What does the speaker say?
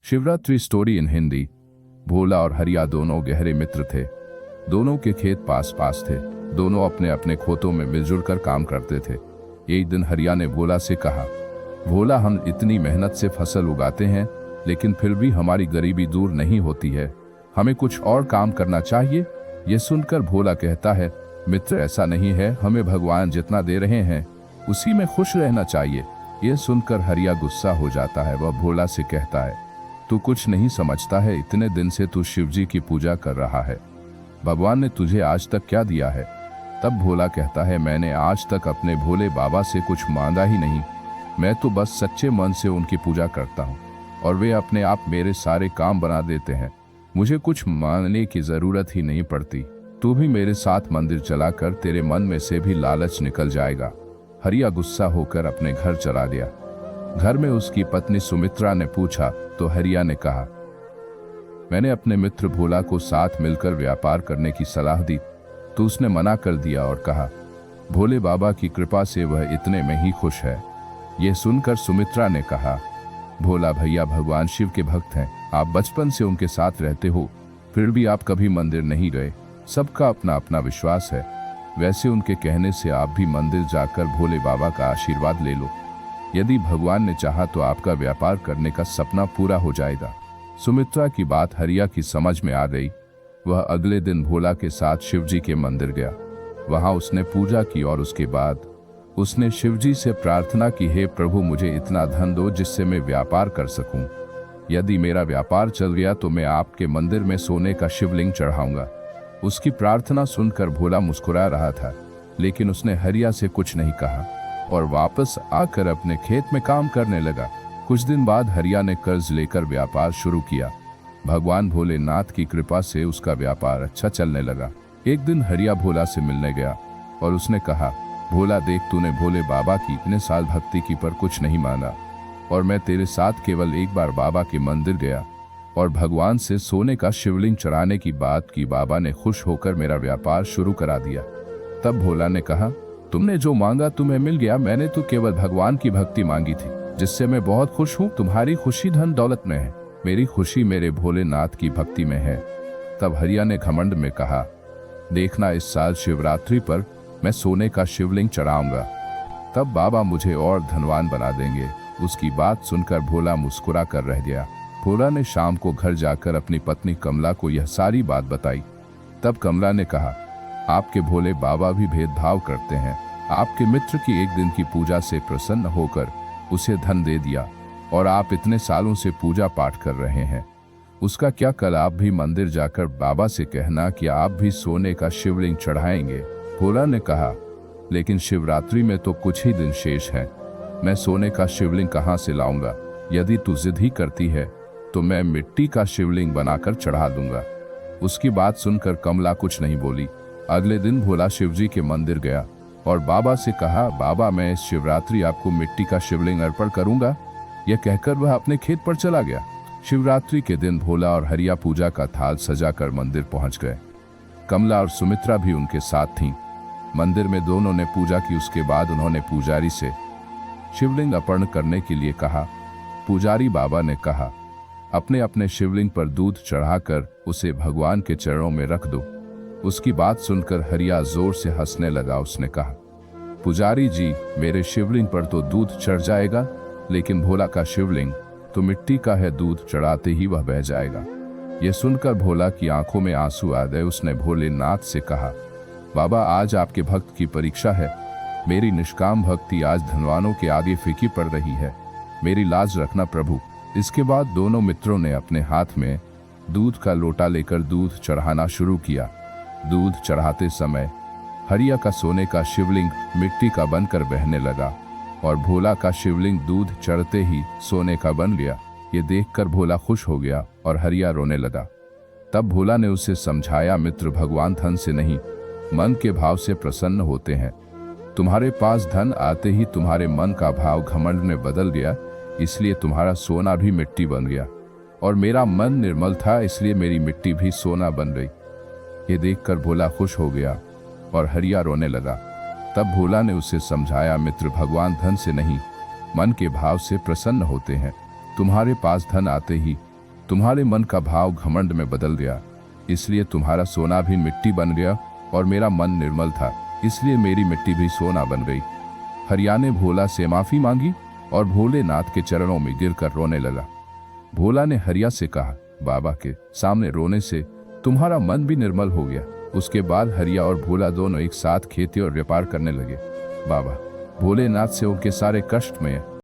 Shivratri story in Hindi. Bhola और हरिया दोनों गहरे मित्र थे। दोनों के खेत पास पास थे। दोनों अपने अपने खेतों में मिलजुल कर काम करते थे। एक दिन हरिया ने भोला से कहा, भोला, हम इतनी मेहनत से फसल उगाते हैं, लेकिन फिर भी हमारी गरीबी दूर नहीं होती है। हमें कुछ और काम करना चाहिए। यह सुनकर भोला कहता है, मित्र, ऐसा नहीं है, हमें भगवान जितना दे रहे हैं उसी में खुश रहना चाहिए। यह सुनकर हरिया गुस्सा हो जाता है। वह भोला से कहता है, तू कुछ नहीं समझता है। इतने दिन से तू शिव जी की पूजा कर रहा है। भगवान ने तुझे आज तक क्या दिया है? तब भोला कहता है, मैंने आज तक अपने भोले बाबा से कुछ मांगा ही नहीं। मैं तो बस सच्चे मन से उनकी पूजा करता हूँ और वे अपने आप मेरे सारे काम बना देते हैं। मुझे कुछ मांगने की जरूरत ही नहीं पड़ती। तू भी मेरे साथ मंदिर चला कर, तेरे मन में से भी लालच निकल जाएगा। हरिया गुस्सा होकर अपने घर चला गया। घर में उसकी पत्नी सुमित्रा ने पूछा तो हरिया ने कहा, मैंने अपने मित्र भोला को साथ मिलकर व्यापार करने की सलाह दी तो उसने मना कर दिया और कहा, भोले बाबा की कृपा से वह इतने में ही खुश है। यह सुनकर सुमित्रा ने कहा, भोला भैया भगवान शिव के भक्त हैं। आप बचपन से उनके साथ रहते हो, फिर भी आप कभी मंदिर नहीं गए। सबका अपना अपना विश्वास है। वैसे उनके कहने से आप भी मंदिर जाकर भोले बाबा का आशीर्वाद ले लो। यदि भगवान ने चाहा तो आपका व्यापार करने का सपना पूरा हो जाएगा। सुमित्रा की बात हरिया की समझ में आ गई। वह अगले दिन भोला के साथ शिवजी के मंदिर गया। वहां उसने पूजा की और उसके बाद उसने शिवजी से प्रार्थना की, हे प्रभु, मुझे इतना धन दो जिससे मैं व्यापार कर सकूं। यदि मेरा व्यापार चल गया तो मैं आपके मंदिर में सोने का शिवलिंग चढ़ाऊंगा। उसकी प्रार्थना सुनकर भोला मुस्कुरा रहा था, लेकिन उसने हरिया से कुछ नहीं कहा और वापस आकर अपने खेत में काम करने लगा। कुछ दिन बाद हरिया ने कर्ज लेकर व्यापार शुरू किया। भगवान भोलेनाथ की कृपा से उसका व्यापार अच्छा चलने लगा। एक दिन हरिया भोला से मिलने गया और उसने कहा, भोला देख, तूने भोले बाबा की इतने साल भक्ति की पर कुछ नहीं मांगा और मैं तेरे साथ केवल एक बार बाबा के मंदिर गया और भगवान से सोने का शिवलिंग चढ़ाने की बात की। बाबा ने खुश होकर मेरा व्यापार शुरू करा दिया। तब भोला ने कहा, तुमने जो मांगा तुम्हें मिल गया। मैंने तो केवल भगवान की भक्ति मांगी थी, जिससे मैं बहुत खुश हूँ। तुम्हारी खुशी धन दौलत में है, मेरी खुशी मेरे भोलेनाथ की भक्ति में है। तब हरिया ने घमंड में कहा, देखना, इस साल शिवरात्रि पर मैं सोने का शिवलिंग चढ़ाऊंगा, तब बाबा मुझे और धनवान बना देंगे। उसकी बात सुनकर भोला मुस्कुरा कर रह गया। भोला ने शाम को घर जाकर अपनी पत्नी कमला को यह सारी बात बताई। तब कमला ने कहा, आपके भोले बाबा भी भेदभाव करते हैं। आपके मित्र की एक दिन की पूजा से प्रसन्न होकर उसे धन दे दिया और आप इतने सालों से पूजा पाठ कर रहे हैं। उसका क्या, कल आप भी मंदिर जाकर बाबा से कहना कि आप भी सोने का शिवलिंग चढ़ाएंगे। भोला ने कहा, लेकिन शिवरात्रि में तो कुछ ही दिन शेष हैं। मैं सोने का शिवलिंग कहाँ से लाऊंगा? यदि तू जिद ही करती है तो मैं मिट्टी का शिवलिंग बनाकर चढ़ा दूंगा। उसकी बात सुनकर कमला कुछ नहीं बोली। अगले दिन भोला शिवजी के मंदिर गया और बाबा से कहा, बाबा, मैं इस शिवरात्रि आपको मिट्टी का शिवलिंग अर्पण करूंगा। यह कहकर वह अपने खेत पर चला गया। शिवरात्रि के दिन भोला और हरिया पूजा का थाल सजाकर मंदिर पहुंच गए। कमला और सुमित्रा भी उनके साथ थीं। मंदिर में दोनों ने पूजा की। उसके बाद उन्होंने पुजारी से शिवलिंग अर्पण करने के लिए कहा। पुजारी बाबा ने कहा, अपने अपने शिवलिंग पर दूध चढ़ाकर उसे भगवान के चरणों में रख दो। उसकी बात सुनकर हरिया जोर से हंसने लगा। उसने कहा, पुजारी जी, मेरे शिवलिंग पर तो दूध चढ़ जाएगा, लेकिन भोला का शिवलिंग तो मिट्टी का है, दूध चढ़ाते ही वह बह जाएगा। यह सुनकर भोला की आंखों में आंसू आ गए। उसने भोलेनाथ से कहा, बाबा, आज आपके भक्त की परीक्षा है। मेरी निष्काम भक्ति आज धनवानों के आगे फीकी पड़ रही है। मेरी लाज रखना प्रभु। इसके बाद दोनों मित्रों ने अपने हाथ में दूध का लोटा लेकर दूध चढ़ाना शुरू किया। दूध चढ़ाते समय हरिया का सोने का शिवलिंग मिट्टी का बनकर बहने लगा और भोला का शिवलिंग दूध चढ़ते ही सोने का बन गया। ये देखकर भोला खुश हो गया और हरिया रोने लगा। तब भोला ने उसे समझाया, मित्र, भगवान धन से नहीं, मन के भाव से प्रसन्न होते हैं। तुम्हारे पास धन आते ही तुम्हारे मन का भाव घमंड में बदल गया, इसलिए तुम्हारा सोना भी मिट्टी बन गया। और मेरा मन निर्मल था, इसलिए मेरी मिट्टी भी सोना बन गई। ये देखकर भोला खुश हो गया और हरिया रोने लगा। तब भोला ने उसे समझाया, मित्र, भगवान धन से नहीं, मन के भाव से प्रसन्न होते हैं। तुम्हारे पास धन आते ही तुम्हारे मन का भाव घमंड में बदल गया, इसलिए तुम्हारा सोना भी मिट्टी बन गया, और मेरा मन निर्मल था, इसलिए मेरी मिट्टी भी सोना बन गई। हरिया ने भोला से माफी मांगी और भोलेनाथ के चरणों में गिरकर रोने लगा। भोला ने हरिया से कहा, बाबा के सामने रोने से तुम्हारा मन भी निर्मल हो गया। उसके बाद हरिया और भोला दोनों एक साथ खेती और व्यापार करने लगे। बाबा भोलेनाथ से उनके सारे कष्ट में